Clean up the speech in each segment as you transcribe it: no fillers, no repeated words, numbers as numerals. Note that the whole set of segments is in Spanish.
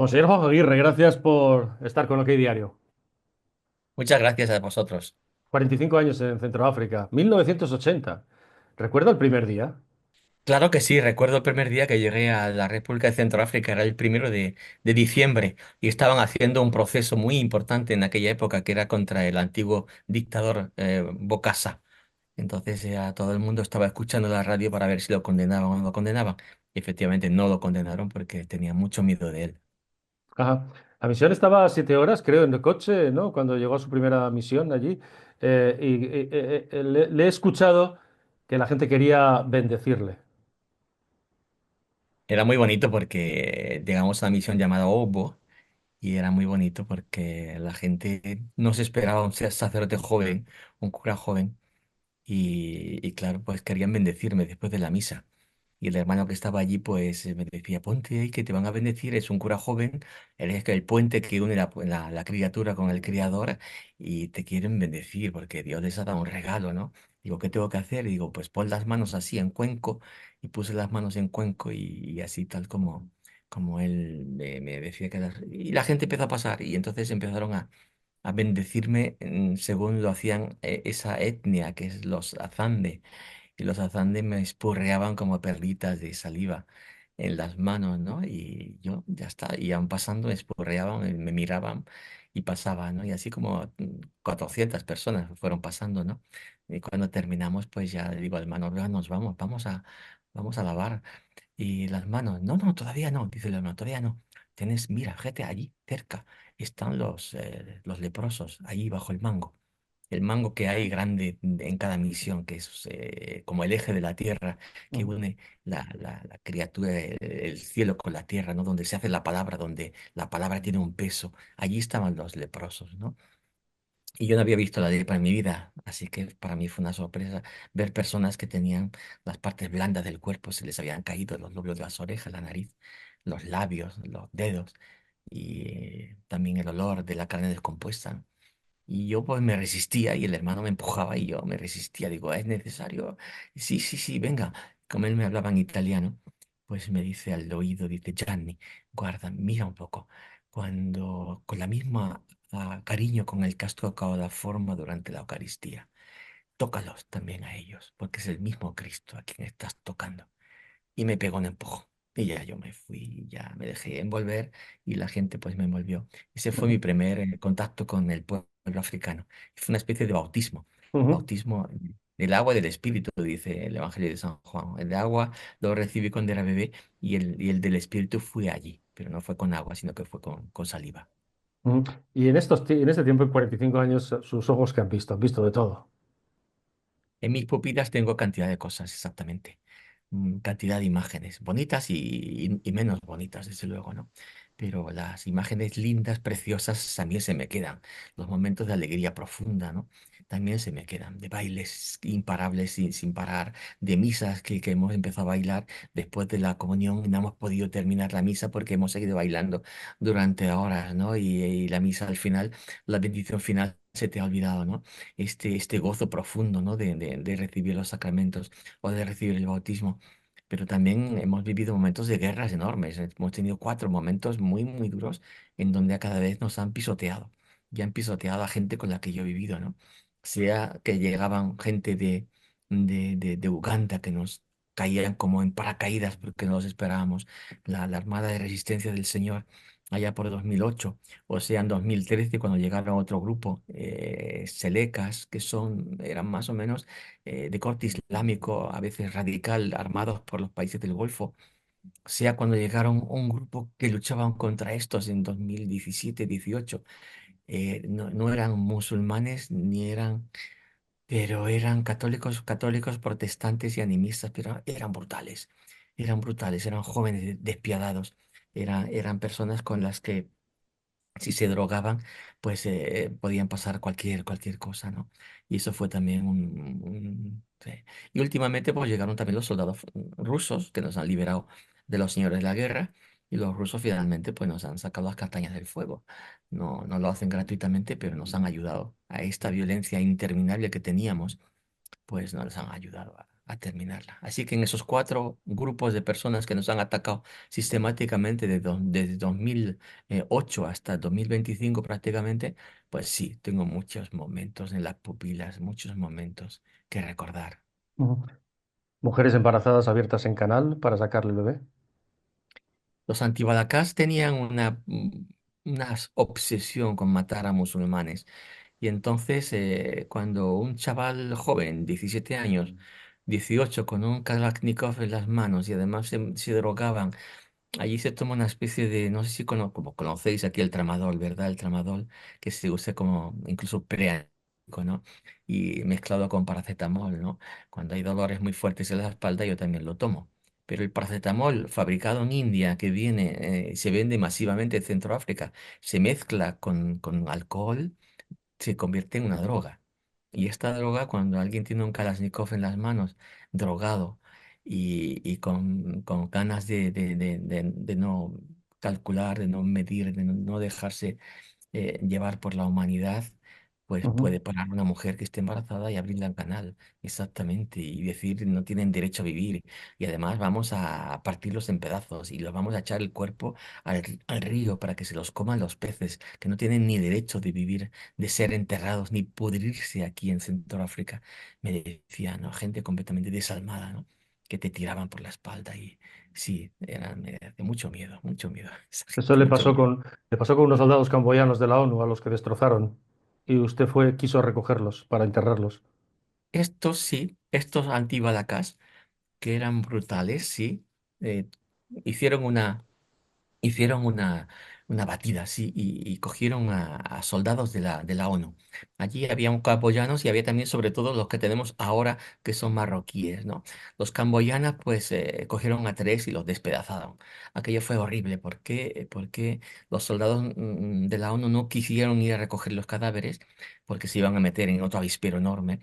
Monseñor Juan Aguirre, gracias por estar con OK Diario. Muchas gracias a vosotros. 45 años en Centroáfrica, 1980. ¿Recuerda el primer día? Claro que sí, recuerdo el primer día que llegué a la República de Centroáfrica, era el 1 de diciembre, y estaban haciendo un proceso muy importante en aquella época que era contra el antiguo dictador Bokassa. Entonces todo el mundo estaba escuchando la radio para ver si lo condenaban o no lo condenaban. Y efectivamente no lo condenaron porque tenía mucho miedo de él. Ajá. La misión estaba a 7 horas, creo, en el coche, ¿no? Cuando llegó a su primera misión allí. Le he escuchado que la gente quería bendecirle. Era muy bonito porque llegamos a una misión llamada Obo y era muy bonito porque la gente no se esperaba un sacerdote joven, un cura joven. Y claro, pues querían bendecirme después de la misa. Y el hermano que estaba allí, pues me decía, ponte ahí que te van a bendecir, es un cura joven, eres el puente que une la criatura con el criador y te quieren bendecir porque Dios les ha dado un regalo, ¿no? Digo, ¿qué tengo que hacer? Y digo, pues pon las manos así en cuenco y puse las manos en cuenco y así tal como él me decía que Y la gente empezó a pasar y entonces empezaron a bendecirme según lo hacían esa etnia que es los azande. Y los azande me espurreaban como perlitas de saliva en las manos, ¿no? Y yo ya está, iban pasando, me espurreaban, me miraban y pasaban, ¿no? Y así como 400 personas fueron pasando, ¿no? Y cuando terminamos, pues ya le digo al hermano, "Oiga, nos vamos, vamos a lavar. Y las manos, no, no, todavía no, dice el hermano, todavía no. Tienes, mira, fíjate, allí cerca están los leprosos, allí bajo el mango. El mango que hay grande en cada misión, que es como el eje de la tierra que Ujú, une la criatura, el cielo con la tierra, ¿no? Donde se hace la palabra, donde la palabra tiene un peso. Allí estaban los leprosos, ¿no? Y yo no había visto la lepra en mi vida, así que para mí fue una sorpresa ver personas que tenían las partes blandas del cuerpo, se les habían caído los lóbulos de las orejas, la nariz, los labios, los dedos y también el olor de la carne descompuesta. Y yo pues me resistía y el hermano me empujaba y yo me resistía. Digo, es necesario. Sí, sí, sí, venga. Como él me hablaba en italiano, pues me dice al oído, dice, Gianni, guarda, mira un poco. Cuando con la misma cariño con el que has tocado la forma durante la Eucaristía, tócalos también a ellos, porque es el mismo Cristo a quien estás tocando y me pegó un empujón. Y ya yo me fui, ya me dejé envolver y la gente pues me envolvió. Ese fue mi ujú, primer contacto con el pueblo africano. Fue una especie de bautismo, ujú. bautismo del agua y del espíritu, dice el Evangelio de San Juan. El de agua lo recibí cuando era bebé y el del espíritu fue allí, pero no fue con agua, sino que fue con saliva. Ujú. Y en este tiempo, en 45 años, sus ojos que han visto de todo. En mis pupilas tengo cantidad de cosas, exactamente. Cantidad de imágenes, bonitas y menos bonitas, desde luego, ¿no? Pero las imágenes lindas, preciosas, también se me quedan. Los momentos de alegría profunda, ¿no? También se me quedan. De bailes imparables sin parar, de misas que hemos empezado a bailar después de la comunión y no hemos podido terminar la misa porque hemos seguido bailando durante horas, ¿no? Y la misa al final, la bendición final se te ha olvidado, ¿no? Este gozo profundo, ¿no? De recibir los sacramentos o de recibir el bautismo. Pero también hemos vivido momentos de guerras enormes. Hemos tenido 4 momentos muy, muy duros en donde a cada vez nos han pisoteado. Y han pisoteado a gente con la que yo he vivido, ¿no? Sea que llegaban gente de Uganda que nos caían como en paracaídas porque no los esperábamos. La Armada de Resistencia del Señor allá por 2008 o sea, en 2013 cuando llegaron otro grupo, selecas, eran más o menos de corte islámico, a veces radical, armados por los países del Golfo, sea cuando llegaron un grupo que luchaban contra estos en 2017-18, no eran musulmanes ni eran, pero eran católicos, católicos, protestantes y animistas, pero eran brutales, eran jóvenes despiadados, eran personas con las que si se drogaban, pues podían pasar cualquier cosa, ¿no? Y eso fue también sí. Y últimamente pues llegaron también los soldados rusos que nos han liberado de los señores de la guerra y los rusos finalmente pues nos han sacado las castañas del fuego. No, no lo hacen gratuitamente, pero nos han ayudado a esta violencia interminable que teníamos, pues nos han ayudado a terminarla. Así que en esos cuatro grupos de personas que nos han atacado sistemáticamente desde 2008 hasta 2025 prácticamente, pues sí, tengo muchos momentos en las pupilas, muchos momentos que recordar. Ujú. Mujeres embarazadas abiertas en canal para sacarle el bebé. Los antibalacás tenían una obsesión con matar a musulmanes. Y entonces, cuando un chaval joven, 17 años, 18, con un Kalashnikov en las manos y además se drogaban, allí se toma una especie de, no sé si como conocéis aquí el tramadol, ¿verdad? El tramadol que se usa como incluso preánico, ¿no? Y mezclado con paracetamol, ¿no? Cuando hay dolores muy fuertes en la espalda, yo también lo tomo. Pero el paracetamol fabricado en India, que viene, se vende masivamente en Centroáfrica, se mezcla con alcohol, se convierte en una droga. Y esta droga, cuando alguien tiene un Kalashnikov en las manos, drogado y con ganas de no calcular, de no medir, de no dejarse llevar por la humanidad, pues puede Ujú. parar una mujer que esté embarazada y abrirle el canal, exactamente, y decir no tienen derecho a vivir. Y además vamos a partirlos en pedazos y los vamos a echar el cuerpo al río para que se los coman los peces, que no tienen ni derecho de vivir, de ser enterrados, ni pudrirse aquí en Centroáfrica. Me decía, ¿no? Gente completamente desalmada, ¿no? Que te tiraban por la espalda y sí, me da mucho miedo, esa Eso gente, mucho miedo. le pasó con unos soldados camboyanos de la ONU a los que destrozaron. Y usted quiso recogerlos para enterrarlos. Estos sí, estos antibalacas, que eran brutales, sí, eh, hicieron hicieron una batida, sí, y cogieron a soldados de la ONU. Allí había un camboyanos y había también, sobre todo, los que tenemos ahora, que son marroquíes, ¿no? Los camboyanos, pues, cogieron a tres y los despedazaron. Aquello fue horrible. ¿Por qué? Porque los soldados de la ONU no quisieron ir a recoger los cadáveres porque se iban a meter en otro avispero enorme.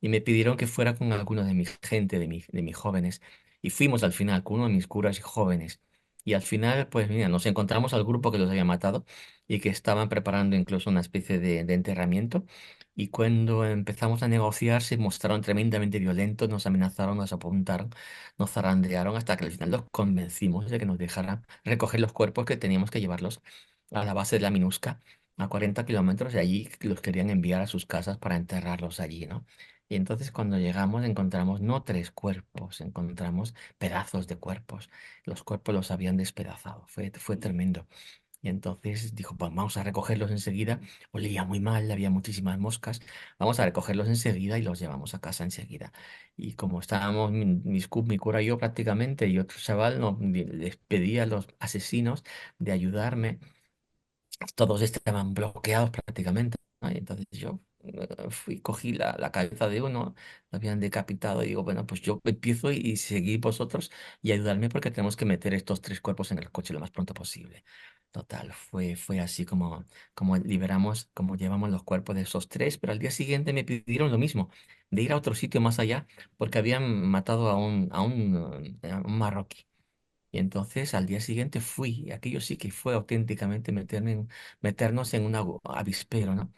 Y me pidieron que fuera con algunos de mi gente, de mis jóvenes. Y fuimos al final con uno de mis curas jóvenes. Y al final, pues mira, nos encontramos al grupo que los había matado y que estaban preparando incluso una especie de enterramiento. Y cuando empezamos a negociar, se mostraron tremendamente violentos, nos amenazaron, nos apuntaron, nos zarandearon hasta que al final los convencimos de que nos dejaran recoger los cuerpos que teníamos que llevarlos a la base de la MINUSCA, a 40 kilómetros de allí, que los querían enviar a sus casas para enterrarlos allí, ¿no? Y entonces cuando llegamos encontramos no tres cuerpos, encontramos pedazos de cuerpos. Los cuerpos los habían despedazado. Fue tremendo. Y entonces dijo, pues vamos a recogerlos enseguida. Olía muy mal, había muchísimas moscas. Vamos a recogerlos enseguida y los llevamos a casa enseguida. Y como estábamos, mi cura y yo prácticamente, y otro chaval, no, les pedí a los asesinos de ayudarme. Todos estaban bloqueados prácticamente, ¿no? Y entonces yo cogí la cabeza de uno, lo habían decapitado y digo, bueno, pues yo empiezo y seguí vosotros y ayudarme porque tenemos que meter estos tres cuerpos en el coche lo más pronto posible. Total, fue así como liberamos, como llevamos los cuerpos de esos tres, pero al día siguiente me pidieron lo mismo, de ir a otro sitio más allá porque habían matado a un marroquí. Y entonces al día siguiente fui, y aquello sí que fue auténticamente meternos en un avispero, ¿no?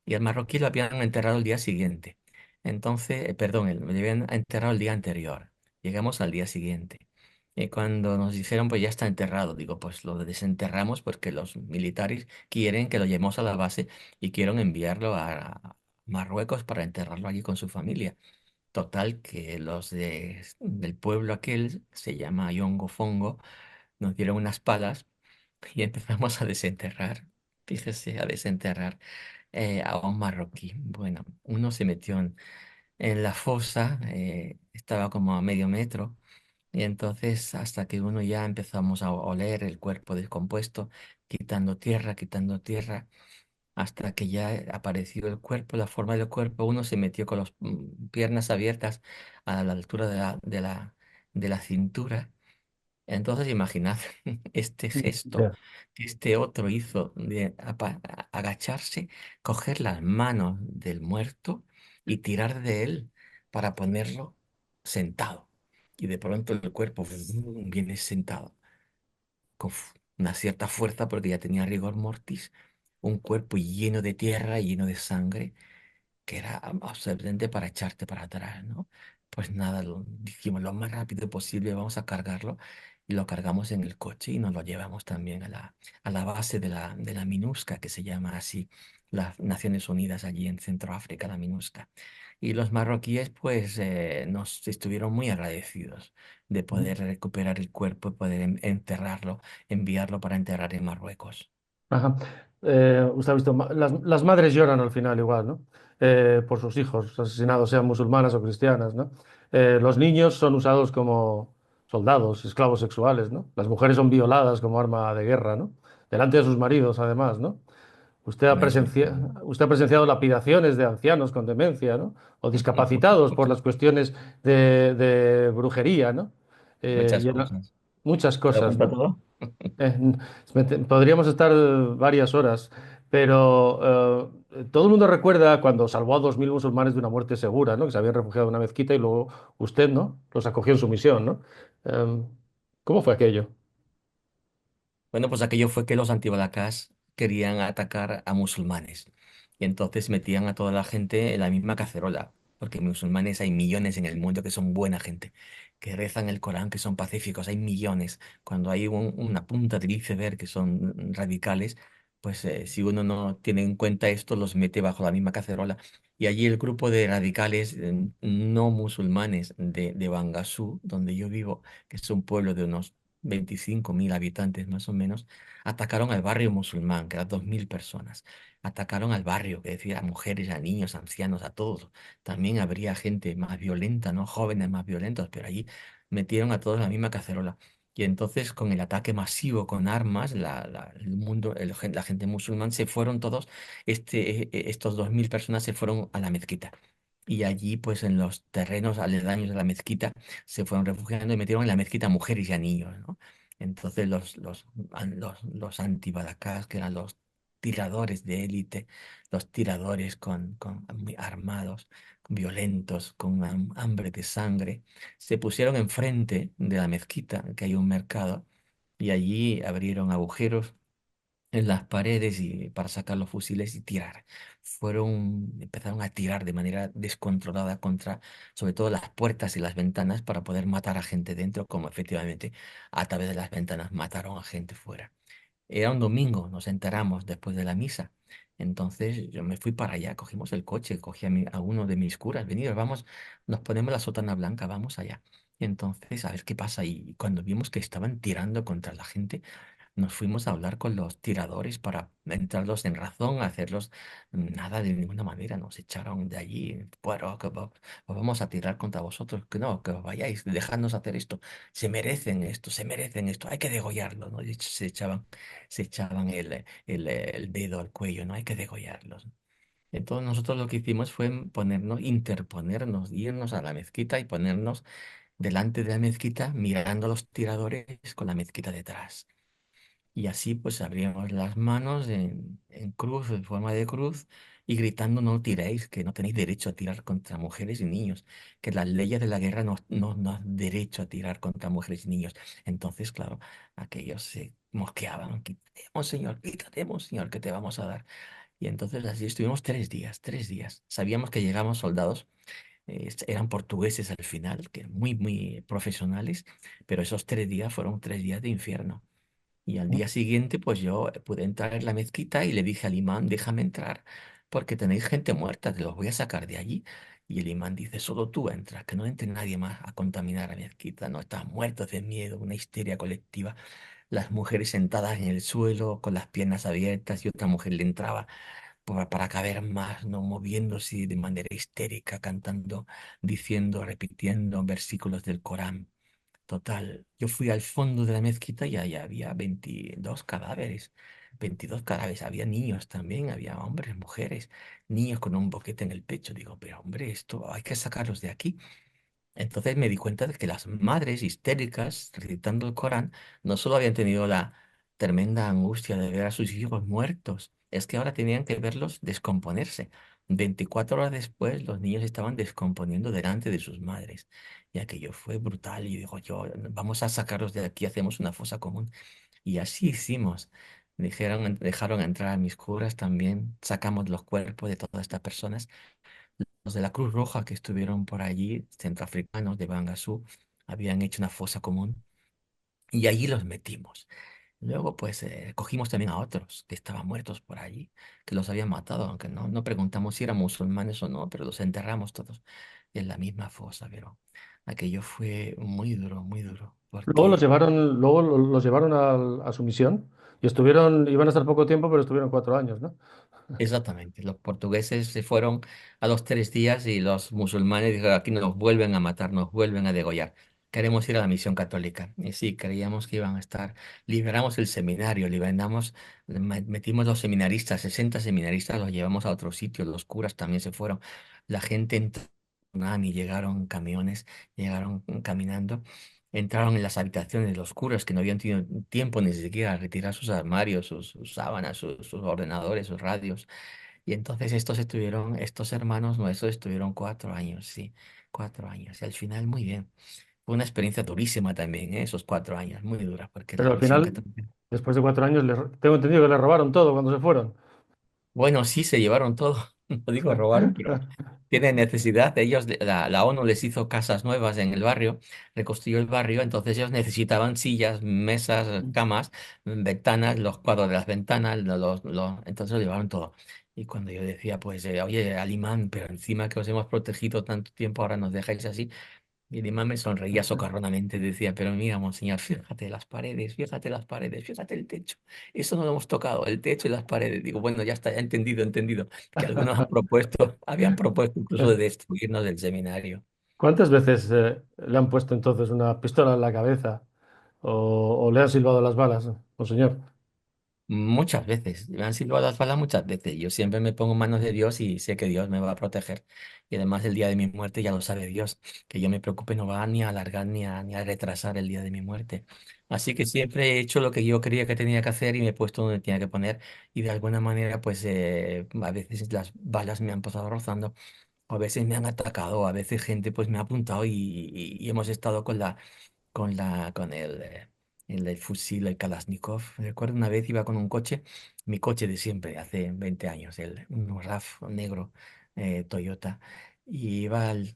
Y al marroquí lo habían enterrado el día siguiente. Entonces, perdón, lo habían enterrado el día anterior. Llegamos al día siguiente. Y cuando nos dijeron, pues ya está enterrado, digo, pues lo desenterramos porque los militares quieren que lo llevemos a la base y quieren enviarlo a Marruecos para enterrarlo allí con su familia. Total, que del pueblo aquel, se llama Yongo Fongo, nos dieron unas palas y empezamos a desenterrar, fíjese, a desenterrar a un marroquí. Bueno, uno se metió en la fosa, estaba como a medio metro, y entonces hasta que uno ya empezamos a oler el cuerpo descompuesto, quitando tierra hasta que ya apareció el cuerpo, la forma del cuerpo, uno se metió con las piernas abiertas a la altura de la cintura. Entonces imaginad este gesto Ya. que este otro hizo de agacharse, coger las manos del muerto y tirar de él para ponerlo sentado. Y de pronto el cuerpo viene sentado con una cierta fuerza porque ya tenía rigor mortis, un cuerpo lleno de tierra, lleno de sangre, que era absolutamente para echarte para atrás, ¿no? Pues nada, dijimos lo más rápido posible, vamos a cargarlo y lo cargamos en el coche y nos lo llevamos también a la base de la MINUSCA, que se llama así, las Naciones Unidas allí en Centroáfrica, la MINUSCA. Y los marroquíes pues nos estuvieron muy agradecidos de poder recuperar el cuerpo y poder enterrarlo, enviarlo para enterrar en Marruecos. Ajá. Usted ha visto, las madres lloran al final igual, ¿no? Por sus hijos asesinados, sean musulmanas o cristianas, ¿no? Los niños son usados como soldados, esclavos sexuales, ¿no? Las mujeres son violadas como arma de guerra, ¿no? Delante de sus maridos, además, ¿no? Eso. Usted ha presenciado lapidaciones de ancianos con demencia, ¿no? O discapacitados por las cuestiones de brujería, ¿no? Muchas Y cosas. muchas ¿Te lo cosas, cuento ¿no? todo? Eh, Podríamos estar varias horas, pero todo el mundo recuerda cuando salvó a 2.000 musulmanes de una muerte segura, ¿no? Que se habían refugiado en una mezquita y luego usted, ¿no? Los acogió en su misión, ¿no? ¿Cómo fue aquello? Bueno, pues aquello fue que los antibalacás querían atacar a musulmanes y entonces metían a toda la gente en la misma cacerola, porque musulmanes hay millones en el mundo que son buena gente, que rezan el Corán, que son pacíficos, hay millones. Cuando hay una punta del iceberg que son radicales, pues si uno no tiene en cuenta esto, los mete bajo la misma cacerola. Y allí el grupo de radicales no musulmanes de Bangasú, donde yo vivo, que es un pueblo de unos 25.000 habitantes más o menos, atacaron al barrio musulmán, que eran 2.000 personas. Atacaron al barrio, que decía, a mujeres, a niños, a ancianos, a todos. También habría gente más violenta, ¿no? Jóvenes más violentos, pero allí metieron a todos en la misma cacerola. Y entonces, con el ataque masivo con armas, el mundo, la gente musulmán se fueron todos, estos 2.000 personas se fueron a la mezquita. Y allí, pues en los terrenos aledaños de la mezquita, se fueron refugiando y metieron en la mezquita mujeres y a niños, ¿no? Entonces los antibalacás, que eran los tiradores de élite, los tiradores muy armados, violentos, con hambre de sangre, se pusieron enfrente de la mezquita, que hay un mercado, y allí abrieron agujeros en las paredes y para sacar los fusiles y tirar. Empezaron a tirar de manera descontrolada contra, sobre todo las puertas y las ventanas para poder matar a gente dentro, como efectivamente a través de las ventanas mataron a gente fuera. Era un domingo, nos enteramos después de la misa. Entonces yo me fui para allá, cogimos el coche, cogí a uno de mis curas, venidos, vamos, nos ponemos la sotana blanca, vamos allá. Y entonces, a ver qué pasa. Y cuando vimos que estaban tirando contra la gente, nos fuimos a hablar con los tiradores para entrarlos en razón, hacerlos nada de ninguna manera. Nos echaron de allí. Bueno, os vamos a tirar contra vosotros. Que no, que os vayáis, dejadnos hacer esto. Se merecen esto. Hay que degollarlos, ¿no? Y se echaban el dedo al cuello, ¿no? Hay que degollarlos. Entonces nosotros lo que hicimos fue ponernos, interponernos, irnos a la mezquita y ponernos delante de la mezquita mirando a los tiradores con la mezquita detrás. Y así pues abrimos las manos en cruz, en forma de cruz, y gritando no tiréis, que no tenéis derecho a tirar contra mujeres y niños, que las leyes de la guerra no dan derecho a tirar contra mujeres y niños. Entonces, claro, aquellos se mosqueaban, quitaremos, señor, que te vamos a dar. Y entonces así estuvimos 3 días, 3 días. Sabíamos que llegamos soldados, eran portugueses al final, que muy, muy profesionales, pero esos 3 días fueron 3 días de infierno. Y al día siguiente, pues yo pude entrar en la mezquita y le dije al imán, déjame entrar, porque tenéis gente muerta, te los voy a sacar de allí. Y el imán dice, solo tú entras, que no entre nadie más a contaminar la mezquita, no, están muertos de miedo, una histeria colectiva. Las mujeres sentadas en el suelo, con las piernas abiertas, y otra mujer le entraba para caber más, ¿no? Moviéndose de manera histérica, cantando, diciendo, repitiendo versículos del Corán. Total, yo fui al fondo de la mezquita y ahí había 22 cadáveres. 22 cadáveres, había niños también, había hombres, mujeres, niños con un boquete en el pecho. Digo, pero hombre, esto hay que sacarlos de aquí. Entonces me di cuenta de que las madres histéricas recitando el Corán no solo habían tenido la tremenda angustia de ver a sus hijos muertos, es que ahora tenían que verlos descomponerse. 24 horas después, los niños estaban descomponiendo delante de sus madres. Y aquello fue brutal. Y digo yo, vamos a sacarlos de aquí, hacemos una fosa común. Y así hicimos. Dejaron entrar a mis curas también, sacamos los cuerpos de todas estas personas, de la Cruz Roja que estuvieron por allí, centroafricanos de Bangasú, habían hecho una fosa común y allí los metimos. Luego, pues, cogimos también a otros que estaban muertos por allí, que los habían matado, aunque no preguntamos si eran musulmanes o no, pero los enterramos todos en la misma fosa, pero aquello fue muy duro, porque Los llevaron a su misión y iban a estar poco tiempo, pero estuvieron 4 años, ¿no? exactamente, los portugueses se fueron a los 3 días y los musulmanes dijeron, aquí nos vuelven a matar, nos vuelven a degollar. Queremos ir a la misión católica. Y sí, creíamos que iban a estar, liberamos el seminario, metimos los seminaristas, 60 seminaristas, los llevamos a otro sitio, los curas también se fueron. La gente entró, y llegaron camiones, llegaron caminando. Entraron en las habitaciones de los curas que no habían tenido tiempo ni siquiera a retirar sus armarios, sus sábanas, sus ordenadores, sus radios. Y entonces estos hermanos nuestros estuvieron 4 años, sí, 4 años. Y al final muy bien. Fue una experiencia durísima también, ¿eh? Esos 4 años, muy dura, porque Pero la al misión final, católica. después de 4 años, tengo entendido que les robaron todo cuando se fueron. Bueno, sí, se llevaron todo, no digo robaron, pero tienen necesidad. Ellos, la ONU les hizo casas nuevas en el barrio, reconstruyó el barrio, entonces ellos necesitaban sillas, mesas, camas, ventanas, los cuadros de las ventanas, entonces lo llevaron todo. Y cuando yo decía, pues, oye, Alimán, pero encima que os hemos protegido tanto tiempo, ahora nos dejáis así. Y el imán me sonreía socarronamente, decía, pero mira, monseñor, fíjate las paredes, fíjate el techo. Eso no lo hemos tocado, el techo y las paredes. Digo, bueno, ya está, ya he entendido, que algunos habían propuesto incluso de destruirnos del seminario. ¿Cuántas veces le han puesto entonces una pistola en la cabeza o le han silbado las balas, monseñor? Muchas veces, me han silbado las balas muchas veces. Yo siempre me pongo en manos de Dios y sé que Dios me va a proteger. Y además el día de mi muerte ya lo sabe Dios, que yo me preocupe no va ni a alargar ni a retrasar el día de mi muerte. Así que siempre he hecho lo que yo creía que tenía que hacer y me he puesto donde tenía que poner. Y de alguna manera, pues a veces las balas me han pasado rozando, o a veces me han atacado, o a veces gente pues me ha apuntado y hemos estado con el fusil, el Kalashnikov. Recuerdo una vez iba con un coche, mi coche de siempre, hace 20 años, un RAF negro Toyota, y iba al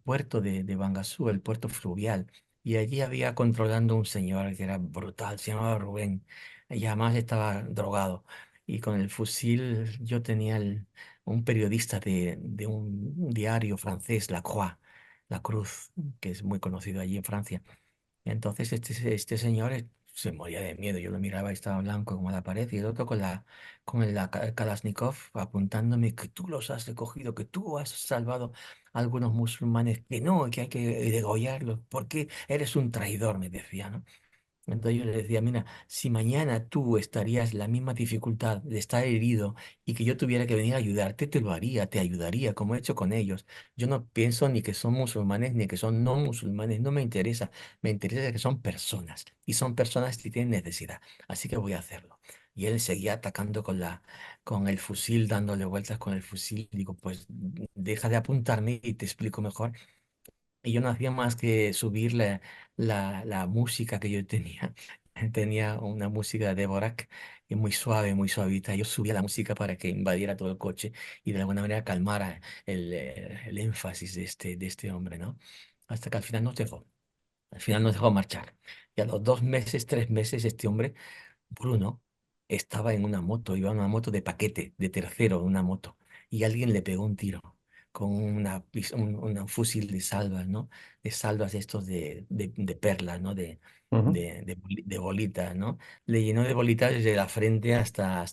puerto de Bangasú, el puerto fluvial, y allí había controlando un señor que era brutal, se llamaba Rubén, y además estaba drogado. Y con el fusil yo tenía un periodista de un diario francés, La Croix, La Cruz, que es muy conocido allí en Francia. Entonces este señor se moría de miedo. Yo lo miraba y estaba blanco como la pared y el otro con el Kalashnikov apuntándome que tú los has recogido, que tú has salvado a algunos musulmanes, que no, que hay que degollarlos, porque eres un traidor, me decía, ¿no? Entonces yo le decía, mira, si mañana tú estarías en la misma dificultad de estar herido y que yo tuviera que venir a ayudarte, te lo haría, te ayudaría, como he hecho con ellos. Yo no pienso ni que son musulmanes ni que son no musulmanes, no me interesa que son personas y son personas que tienen necesidad, así que voy a hacerlo. Y él seguía atacando con el fusil, dándole vueltas con el fusil. Digo, pues deja de apuntarme y te explico mejor. Y yo no hacía más que subir la música que yo tenía. Tenía una música de Borac muy suave, muy suavita. Yo subía la música para que invadiera todo el coche y de alguna manera calmara el énfasis de este hombre, ¿no? Hasta que al final nos dejó. Al final nos dejó marchar. Y a los 2 meses, 3 meses, este hombre Bruno estaba en una moto, iba en una moto de paquete, de tercero, una moto, y alguien le pegó un tiro con un fusil de salvas, ¿no? De salvas estos de perlas, ¿no? Ujú, De bolitas, ¿no? Le llenó de bolitas desde la frente hasta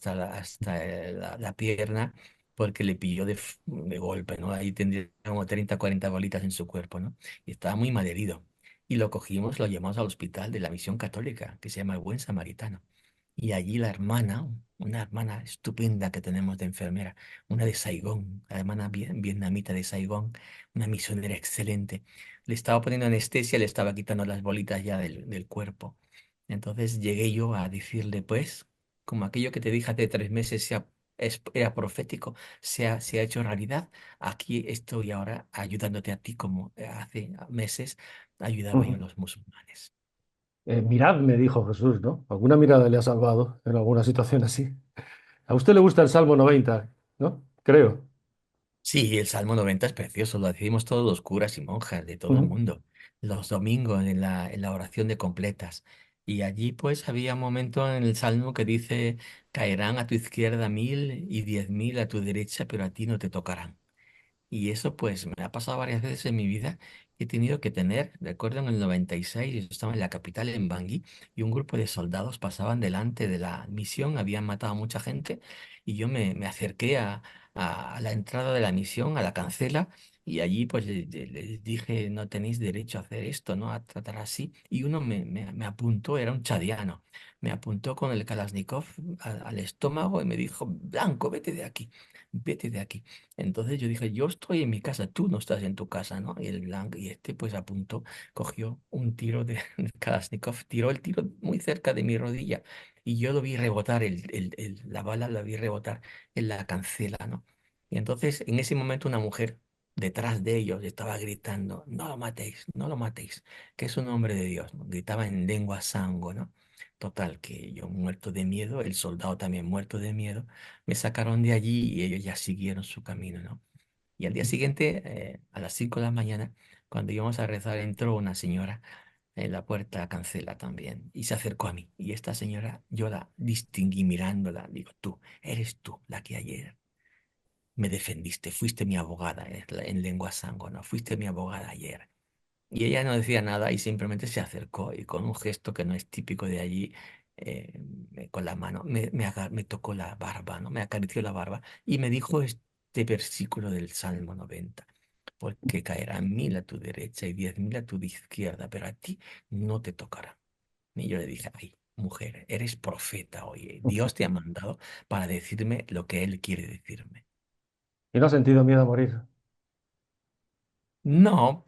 la pierna, porque le pilló de golpe, ¿no? Ahí tendría como 30 40 bolitas en su cuerpo, ¿no? Y estaba muy malherido. Y lo cogimos, lo llevamos al hospital de la Misión Católica, que se llama el Buen Samaritano. Y allí la hermana, una hermana estupenda que tenemos de enfermera, una de Saigón, la hermana vietnamita de Saigón, una misionera excelente, le estaba poniendo anestesia, le estaba quitando las bolitas ya del cuerpo. Entonces llegué yo a decirle, pues, como aquello que te dije hace 3 meses era profético, se ha hecho realidad, aquí estoy ahora ayudándote a ti como hace meses ayudaba yo a ujú. los musulmanes. Mirad, me dijo Jesús, ¿no? Alguna mirada le ha salvado en alguna situación así. A usted le gusta el Salmo 90, ¿no? Creo. Sí, el Salmo 90 es precioso, lo decimos todos los curas y monjas de todo el Ujú, mundo, los domingos en la oración de completas. Y allí pues había un momento en el Salmo que dice, caerán a tu izquierda 1000 y 10.000 a tu derecha, pero a ti no te tocarán. Y eso pues me ha pasado varias veces en mi vida. He tenido que tener, recuerdo en el 96, yo estaba en la capital, en Bangui, y un grupo de soldados pasaban delante de la misión, habían matado a mucha gente, y yo me acerqué a la entrada de la misión, a la cancela, y allí pues les dije, no tenéis derecho a hacer esto, ¿no? A tratar así. Y uno me apuntó, era un chadiano, me apuntó con el Kalashnikov al estómago y me dijo, Blanco, vete de aquí, vete de aquí. Entonces yo dije, yo estoy en mi casa, tú no estás en tu casa, ¿no? Y el blanco, y este pues apuntó, cogió un tiro de Kalashnikov, tiró el tiro muy cerca de mi rodilla y yo lo vi rebotar, la bala la vi rebotar en la cancela, ¿no? Y entonces en ese momento una mujer detrás de ellos estaba gritando, no lo matéis, no lo matéis, que es un hombre de Dios, ¿no? Gritaba en lengua sango, ¿no? Total, que yo muerto de miedo, el soldado también muerto de miedo, me sacaron de allí y ellos ya siguieron su camino, ¿no? Y al día ujú. siguiente, a las 5 de la mañana, cuando íbamos a rezar, entró una señora en la puerta, cancela también, y se acercó a mí. Y esta señora, yo la distinguí mirándola, digo, tú, eres tú la que ayer me defendiste, fuiste mi abogada en lengua sango, ¿no? Fuiste mi abogada ayer. Y ella no decía nada y simplemente se acercó y con un gesto que no es típico de allí, con la mano, me tocó la barba, ¿no? Me acarició la barba y me dijo este versículo del Salmo 90, porque caerán 1000 a tu derecha y 10.000 a tu izquierda, pero a ti no te tocará. Y yo le dije, ay, mujer, eres profeta hoy. Dios te ha mandado para decirme lo que Él quiere decirme. Y no has sentido miedo a morir. No,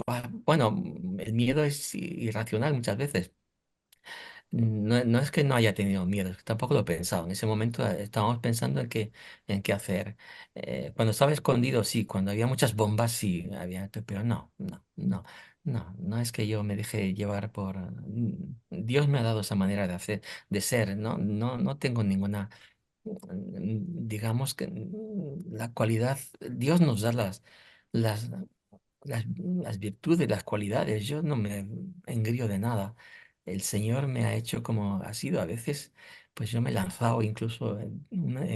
bueno, el miedo es irracional muchas veces. No, no es que no haya tenido miedo, es que tampoco lo he pensado. En ese momento estábamos pensando en qué hacer. Cuando estaba escondido, sí, cuando había muchas bombas, sí, había, pero no es que yo me dejé llevar por... Dios me ha dado esa manera de hacer, de ser, ¿no? No tengo ninguna, digamos que la cualidad, Dios nos da las, las virtudes, las cualidades. Yo no me engrío de nada. El Señor me ha hecho como ha sido. A veces, pues yo me he lanzado incluso en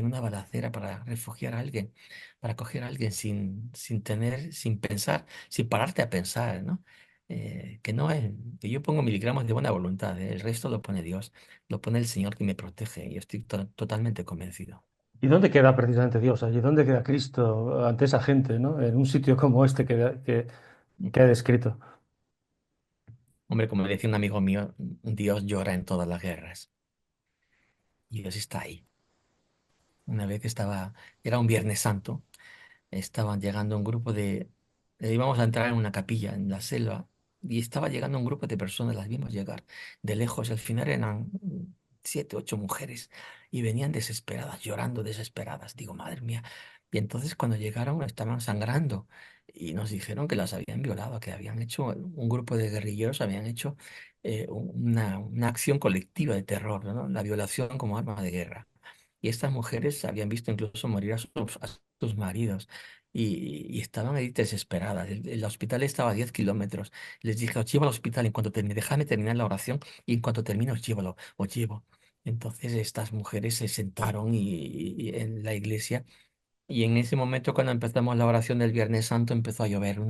una balacera para refugiar a alguien, para coger a alguien sin tener, sin pensar, sin pararte a pensar, ¿no? Que no es, que yo pongo miligramos de buena voluntad, ¿eh? El resto lo pone Dios, lo pone el Señor que me protege. Y estoy totalmente convencido. ¿Y dónde queda precisamente Dios allí? ¿Dónde queda Cristo ante esa gente, ¿no? En un sitio como este que he descrito. Hombre, como decía un amigo mío, Dios llora en todas las guerras. Y Dios está ahí. Una vez que estaba, era un Viernes Santo, estaban llegando un grupo íbamos a entrar en una capilla en la selva y estaba llegando un grupo de personas, las vimos llegar de lejos, y al final eran 7, 8 mujeres y venían desesperadas, llorando desesperadas. Digo, madre mía. Y entonces cuando llegaron estaban sangrando y nos dijeron que las habían violado, que habían hecho, un grupo de guerrilleros habían hecho una acción colectiva de terror, ¿no? La violación como arma de guerra. Y estas mujeres habían visto incluso morir a sus maridos y estaban ahí desesperadas. El hospital estaba a 10 kilómetros. Les dije, os llevo al hospital en cuanto termine, déjame terminar la oración y en cuanto termine os llevo. Entonces estas mujeres se sentaron y en la iglesia y en ese momento, cuando empezamos la oración del Viernes Santo, empezó a llover un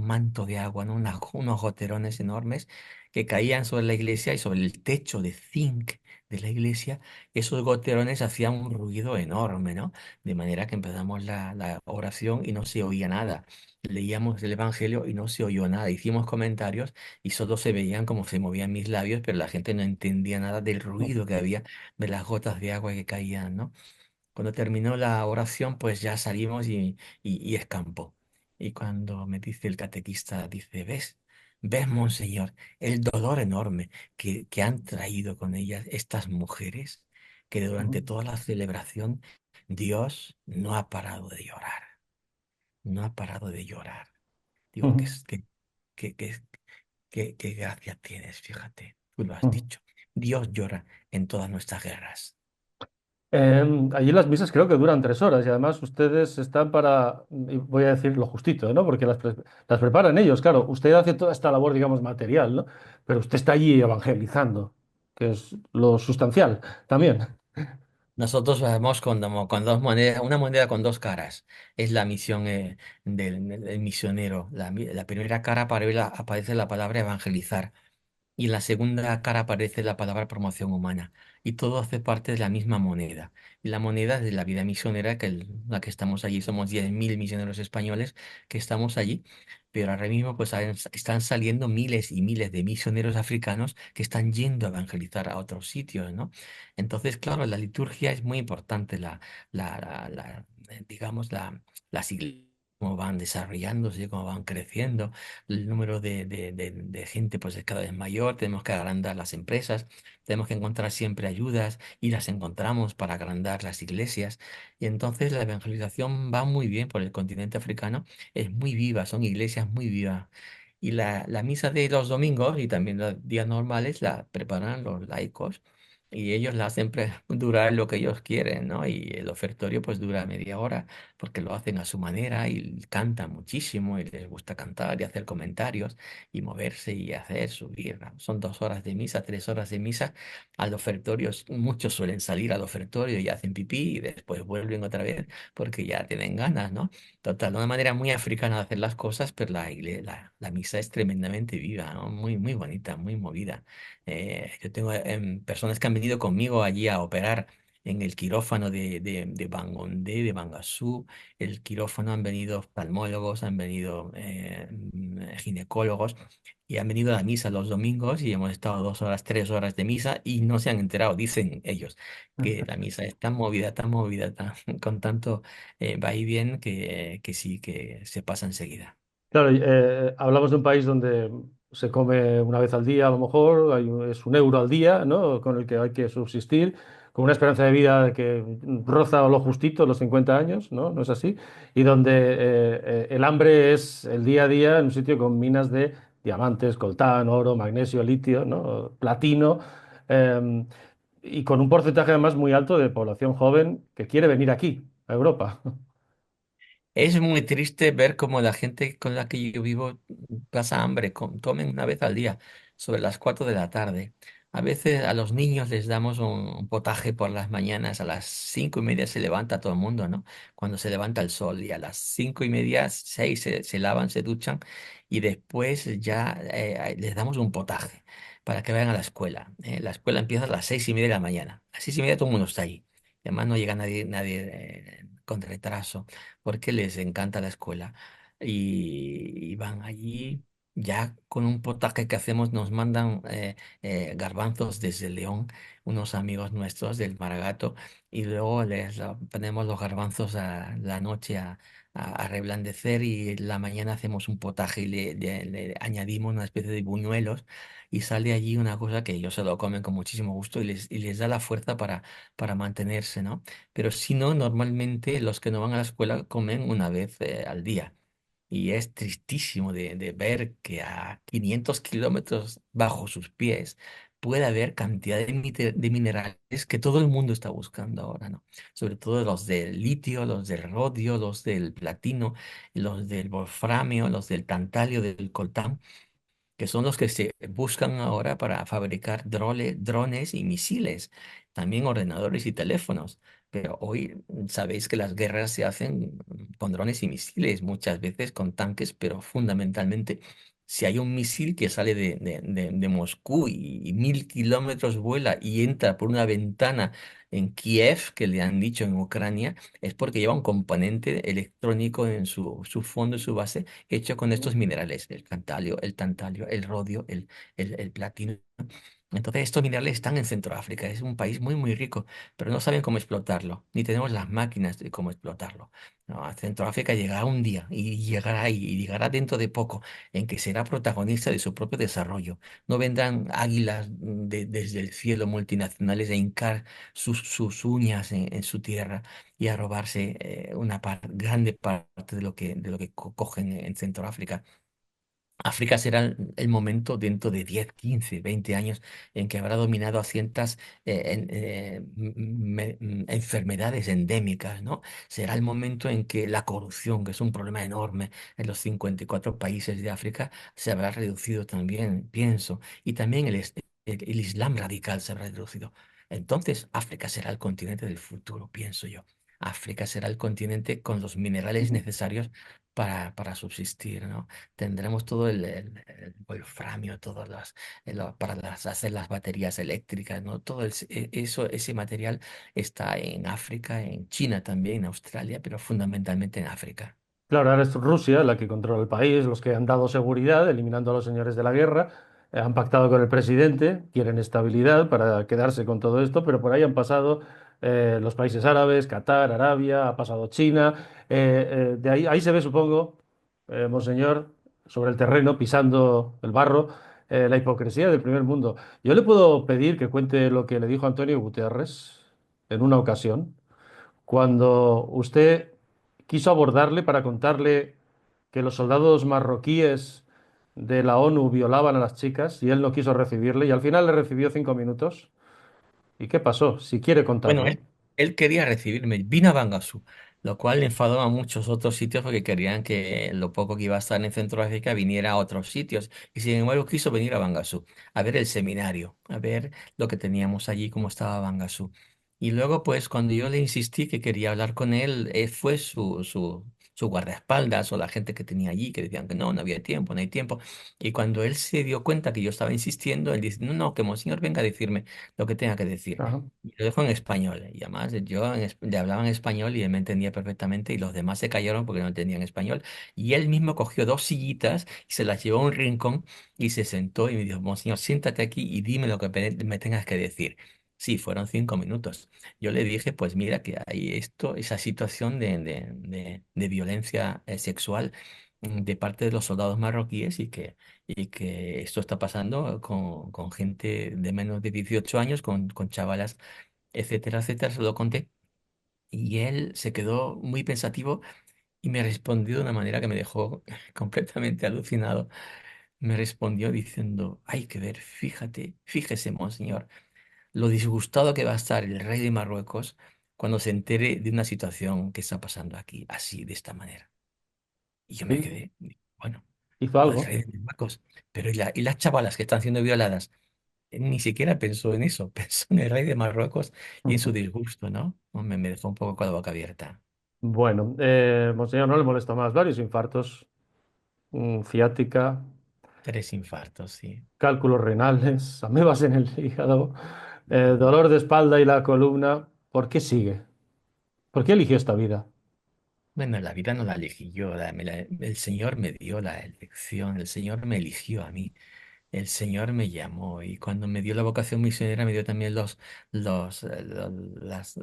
manto de agua, ¿no? Unos goterones enormes que caían sobre la iglesia y sobre el techo de zinc de la iglesia. Esos goterones hacían un ruido enorme, ¿no? De manera que empezamos la oración y no se oía nada. Leíamos el Evangelio y no se oyó nada. Hicimos comentarios y solo se veían como se movían mis labios, pero la gente no entendía nada del ruido que había de las gotas de agua que caían, ¿no? Cuando terminó la oración, pues ya salimos y escampó. Y cuando me dice el catequista, dice, ves, monseñor, el dolor enorme que han traído con ellas estas mujeres, que Ujú, durante toda la celebración Dios no ha parado de llorar, no ha parado de llorar. Digo, ujú, que, que, qué gracia tienes, fíjate, tú lo has ujú. dicho. Dios llora en todas nuestras guerras. Allí las misas creo que duran 3 horas y además ustedes están para, y voy a decir lo justito, ¿no? Porque las preparan ellos, claro. Usted hace toda esta labor, digamos, material, ¿no? Pero usted está allí evangelizando, que es lo sustancial también. Nosotros vamos con dos monedas, una moneda con dos caras. Es la misión del misionero. La primera cara aparece la palabra evangelizar. Y en la segunda cara aparece la palabra promoción humana. Y todo hace parte de la misma moneda. Y la moneda de la vida misionera, la que estamos allí, somos 10.000 misioneros españoles que estamos allí. Pero ahora mismo pues están saliendo miles y miles de misioneros africanos que están yendo a evangelizar a otros sitios, ¿no? Entonces, claro, la liturgia es muy importante, digamos, las iglesias, cómo van desarrollándose, cómo van creciendo, el número de gente pues es cada vez mayor, tenemos que agrandar las empresas, tenemos que encontrar siempre ayudas y las encontramos para agrandar las iglesias. Y entonces la evangelización va muy bien por el continente africano, es muy viva, son iglesias muy vivas. Y la misa de los domingos y también los días normales la preparan los laicos. Y ellos la hacen durar lo que ellos quieren, ¿no? Y el ofertorio pues dura media hora porque lo hacen a su manera y cantan muchísimo y les gusta cantar y hacer comentarios y moverse y hacer, subir, ¿no? Son 2 horas de misa, 3 horas de misa. Al ofertorio, muchos suelen salir al ofertorio y hacen pipí y después vuelven otra vez porque ya tienen ganas, ¿no? Total, una manera muy africana de hacer las cosas, pero la misa es tremendamente viva, ¿no? Muy, muy bonita, muy movida. Yo tengo personas que han venido conmigo allí a operar en el quirófano de Bangondé, de Bangasú. El quirófano han venido oftalmólogos, han venido ginecólogos y han venido a la misa los domingos y hemos estado 2 horas, 3 horas de misa y no se han enterado, dicen ellos, que la misa es tan movida, con tanto va y bien que sí, que se pasa enseguida. Claro, hablamos de un país donde se come una vez al día, a lo mejor, es 1 euro al día, ¿no? Con el que hay que subsistir, con una esperanza de vida que roza lo justito, los 50 años, ¿no? ¿No es así? Y donde el hambre es el día a día en un sitio con minas de diamantes, coltán, oro, magnesio, litio, ¿no? Platino, eh, y con un porcentaje además muy alto de población joven que quiere venir aquí, a Europa. Es muy triste ver cómo la gente con la que yo vivo pasa hambre, comen una vez al día, sobre las 4 de la tarde. A veces a los niños les damos un potaje por las mañanas, a las 5:30 se levanta todo el mundo, ¿no? Cuando se levanta el sol y a las 5:30, 6 se lavan, se duchan y después ya les damos un potaje para que vayan a la escuela. La escuela empieza a las 6:30 de la mañana. A las 6:30 todo el mundo está ahí. Además no llega nadie con retraso porque les encanta la escuela y van allí ya con un potaje que hacemos, nos mandan garbanzos desde León, unos amigos nuestros del Maragato, y luego ponemos los garbanzos a la noche a reblandecer y en la mañana hacemos un potaje y le añadimos una especie de buñuelos. Y sale allí una cosa que ellos se lo comen con muchísimo gusto y les da la fuerza para mantenerse, ¿no? Pero si no, normalmente los que no van a la escuela comen una vez al día. Y es tristísimo de ver que a 500 kilómetros bajo sus pies puede haber cantidad de minerales que todo el mundo está buscando ahora, ¿no? Sobre todo los del litio, los del rodio, los del platino, los del wolframio, los del tantalio, del coltán, que son los que se buscan ahora para fabricar drones y misiles, también ordenadores y teléfonos. Pero hoy sabéis que las guerras se hacen con drones y misiles, muchas veces con tanques, pero fundamentalmente si hay un misil que sale de Moscú y 1.000 kilómetros vuela y entra por una ventana en Kiev, que le han dicho en Ucrania, es porque lleva un componente electrónico en su fondo, y su base, hecho con estos minerales, el tantalio, el rodio, el platino. Entonces, estos minerales están en Centroáfrica, es un país muy, muy rico, pero no saben cómo explotarlo, ni tenemos las máquinas de cómo explotarlo. No, a Centroáfrica llegará un día y llegará dentro de poco en que será protagonista de su propio desarrollo. No vendrán águilas desde el cielo multinacionales a hincar sus uñas en su tierra y a robarse una grande parte de lo que cogen en Centroáfrica. África será el momento dentro de 10, 15, 20 años en que habrá dominado a cientas enfermedades endémicas, ¿no? Será el momento en que la corrupción, que es un problema enorme en los 54 países de África, se habrá reducido también, pienso, y también el Islam radical se habrá reducido. Entonces, África será el continente del futuro, pienso yo. África será el continente con los minerales necesarios para subsistir, ¿no? Tendremos todo el wolframio, todas hacer las baterías eléctricas, ¿no? Todo eso, ese material está en África, en China también, en Australia, pero fundamentalmente en África. Claro, ahora es Rusia la que controla el país, los que han dado seguridad, eliminando a los señores de la guerra, han pactado con el presidente, quieren estabilidad para quedarse con todo esto, pero por ahí han pasado los países árabes, Qatar, Arabia, ha pasado China, de ahí se ve, supongo, monseñor, sobre el terreno, pisando el barro, la hipocresía del primer mundo. Yo le puedo pedir que cuente lo que le dijo Antonio Guterres en una ocasión cuando usted quiso abordarle para contarle que los soldados marroquíes de la ONU violaban a las chicas y él no quiso recibirle y al final le recibió 5 minutos. ¿Y qué pasó? Si quiere Bueno, contarlo. él quería recibirme, vino a Bangasú, lo cual le enfadó a muchos otros sitios porque querían que lo poco que iba a estar en Centroáfrica viniera a otros sitios. Y sin embargo quiso venir a Bangasú, a ver el seminario, a ver lo que teníamos allí, cómo estaba Bangasú. Y luego, pues, cuando yo le insistí que quería hablar con él, fue su guardaespaldas o la gente que tenía allí que decían que no, no había tiempo, no hay tiempo. Y cuando él se dio cuenta que yo estaba insistiendo, él dice, no, no, que monseñor venga a decirme lo que tenga que decir. Ajá. Y lo dejo en español. Y además yo le hablaba en español y él me entendía perfectamente y los demás se callaron porque no entendían español. Y él mismo cogió dos sillitas y se las llevó a un rincón y se sentó y me dijo, Monseñor, siéntate aquí y dime lo que me tengas que decir. Sí, fueron 5 minutos. Yo le dije, pues mira que hay esto, esa situación de violencia sexual de parte de los soldados marroquíes y que esto está pasando con gente de menos de 18 años, con chavalas etcétera, etcétera, se lo conté. Y él se quedó muy pensativo y me respondió de una manera que me dejó completamente alucinado. Me respondió diciendo, hay que ver, fíjate, fíjese, monseñor, lo disgustado que va a estar el rey de Marruecos cuando se entere de una situación que está pasando aquí, así, de esta manera. Y yo me Sí, quedé, bueno, hizo o el algo. rey de Marruecos, pero y las chavalas que están siendo violadas? Él ni siquiera pensó en eso, pensó en el rey de Marruecos y en su disgusto, ¿no? Hombre, me dejó un poco con la boca abierta. Bueno, monseñor, no le molesta más. Varios infartos, ciática, 3 infartos, sí. cálculos renales, amebas en el hígado, dolor de espalda y la columna. ¿Por qué sigue? ¿Por qué eligió esta vida? Bueno, la vida no la elegí yo, el Señor me dio la elección, el Señor me eligió a mí. El Señor me llamó y cuando me dio la vocación misionera me dio también la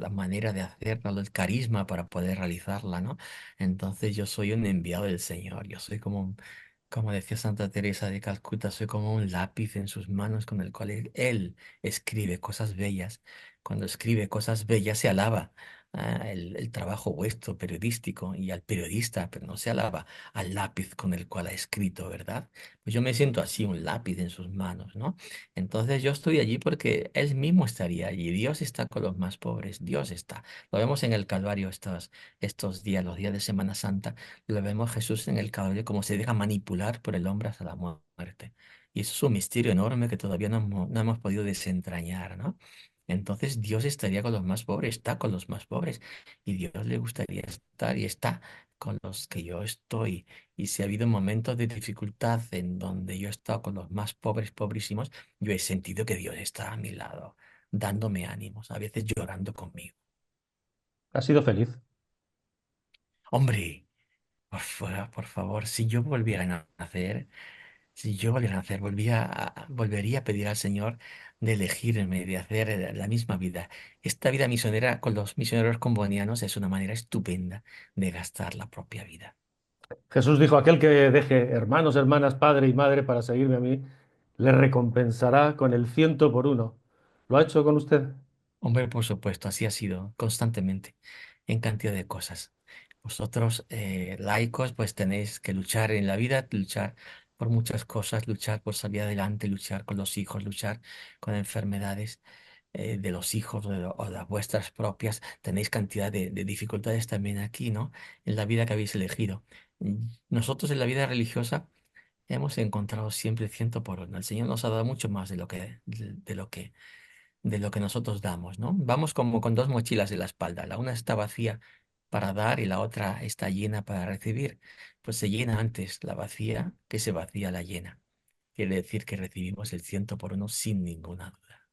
manera de hacerla, el carisma para poder realizarla, ¿no? Entonces yo soy un enviado del Señor, yo soy como decía Santa Teresa de Calcuta, soy como un lápiz en sus manos con el cual él escribe cosas bellas. Cuando escribe cosas bellas se alaba el trabajo vuestro periodístico y al periodista, pero no se alaba al lápiz con el cual ha escrito, ¿verdad? Pues yo me siento así, un lápiz en sus manos, ¿no? Entonces yo estoy allí porque Él mismo estaría allí. Dios está con los más pobres, Dios está. Lo vemos en el Calvario estos días, los días de Semana Santa, lo vemos Jesús en el Calvario como se deja manipular por el hombre hasta la muerte. Y eso es un misterio enorme que todavía no hemos podido desentrañar, ¿no? Entonces Dios estaría con los más pobres, está con los más pobres, y Dios le gustaría estar y está con los que yo estoy. Y si ha habido momentos de dificultad en donde yo he estado con los más pobres, pobrísimos, yo he sentido que Dios está a mi lado, dándome ánimos, a veces llorando conmigo. Ha sido feliz. Hombre, por favor, si yo volviera a nacer, si yo volviera a nacer, volvería a pedir al Señor de elegirme, de hacer la misma vida. Esta vida misionera con los misioneros combonianos es una manera estupenda de gastar la propia vida. Jesús dijo, aquel que deje hermanos, hermanas, padre y madre para seguirme a mí, le recompensará con el 100 por 1. ¿Lo ha hecho con usted? Hombre, por supuesto, así ha sido constantemente, en cantidad de cosas. Vosotros, laicos, pues tenéis que luchar en la vida, luchar por muchas cosas, luchar por salir adelante, luchar con los hijos, luchar con enfermedades de los hijos o las vuestras propias. Tenéis cantidad de dificultades también aquí, ¿no? En la vida que habéis elegido. Nosotros en la vida religiosa hemos encontrado siempre el ciento por uno. El Señor nos ha dado mucho más de lo que nosotros damos, ¿no? Vamos como con dos mochilas en la espalda. La una está vacía para dar y la otra está llena para recibir. Pues se llena antes la vacía que se vacía la llena. Quiere decir que recibimos el ciento por uno sin ninguna duda.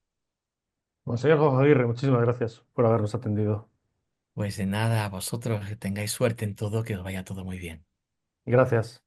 Monseñor Jorge Aguirre, muchísimas gracias por habernos atendido. Pues de nada, a vosotros que tengáis suerte en todo, que os vaya todo muy bien. Gracias.